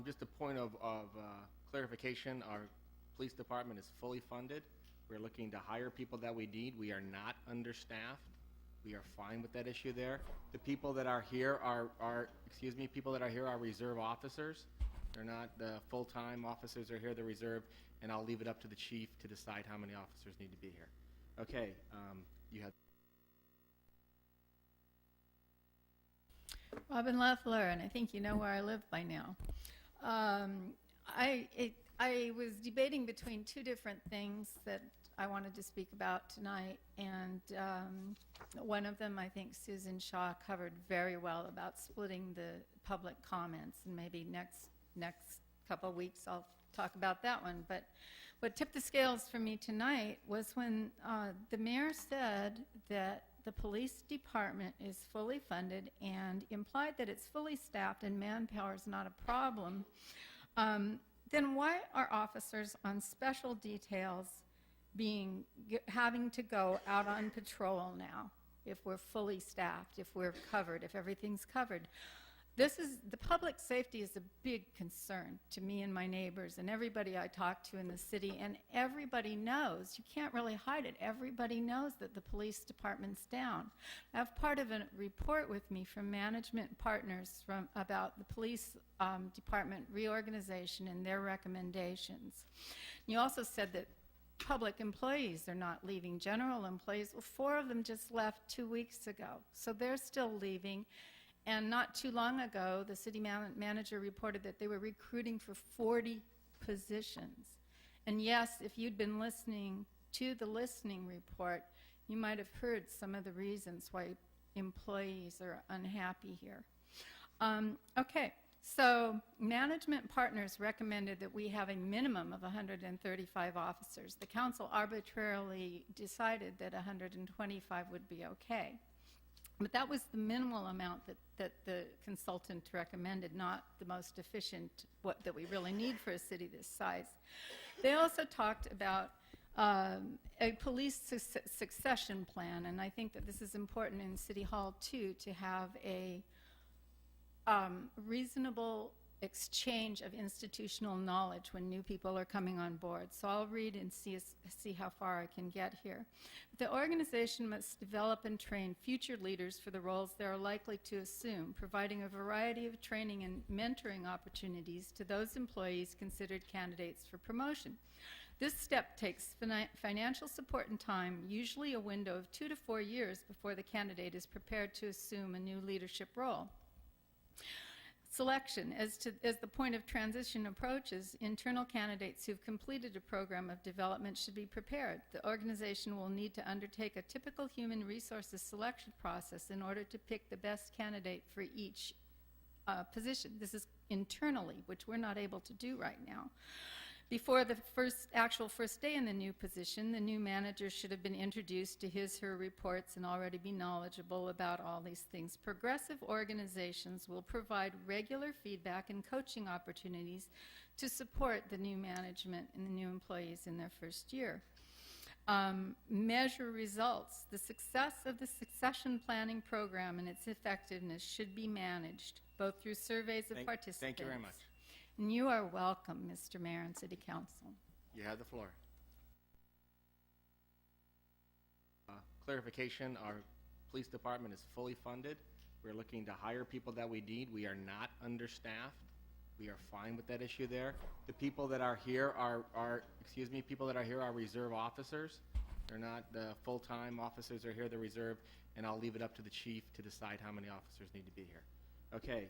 Just a point of clarification, our police department is fully funded. We're looking to hire people that we need. We are not understaffed. We are fine with that issue there. The people that are here people that are here are reserve officers. They're not the full-time officers are here, they're reserve, and I'll leave it up to the chief to decide how many officers need to be here. Okay, you have. Robin Leffler, and I think you know where I live by now. I was debating between two different things that I wanted to speak about tonight, and one of them I think Susan Shaw covered very well about splitting the public comments, and maybe next couple of weeks I'll talk about that one. But what tipped the scales for me tonight was when the mayor said that the police department is fully funded and implied that it's fully staffed and manpower is not a problem. Then why are officers on special details having to go out on patrol now if we're fully staffed, if we're covered, if everything's covered? The public safety is a big concern to me and my neighbors and everybody I talk to in the city, and everybody knows, you can't really hide it, everybody knows that the police department's down. I have part of a report with me from management partners about the police department reorganization and their recommendations. You also said that public employees are not leaving, general employees. Well, 4 of them just left 2 weeks ago, so they're still leaving. And not too long ago, the city manager reported that they were recruiting for 40 positions. And yes, if you'd been listening to the listening report, you might have heard some of the reasons why employees are unhappy here. Okay, so management partners recommended that we have a minimum of 135 officers. The council arbitrarily decided that 125 would be okay. But that was the minimal amount that the consultant recommended, not the most efficient, that we really need for a city this size. They also talked about a police succession plan, and I think that this is important in City Hall too, to have a reasonable exchange of institutional knowledge when new people are coming on board. So I'll read and see how far I can get here. The organization must develop and train future leaders for the roles they are likely to assume, providing a variety of training and mentoring opportunities to those employees considered candidates for promotion. This step takes financial support and time, usually a window of 2 to 4 years before the candidate is prepared to assume a new leadership role. Selection. As the point of transition approaches, internal candidates who've completed a program of development should be prepared. The organization will need to undertake a typical human resources selection process in order to pick the best candidate for each position. This is internally, which we're not able to do right now. Before the actual first day in the new position, the new manager should have been introduced to her reports and already be knowledgeable about all these things. Progressive organizations will provide regular feedback and coaching opportunities to support the new management and the new employees in their first year. Measure results. The success of the succession planning program and its effectiveness should be managed, both through surveys of participants. Thank you very much. And you are welcome, Mr. Mayor and City Council. You have the floor. Clarification, our police department is fully funded. We're looking to hire people that we need. We are not understaffed. We are fine with that issue there. The people that are here are reserve officers. They're not the full-time officers are here, they're reserve, and I'll leave it up to the chief to decide how many officers need to be here. Okay.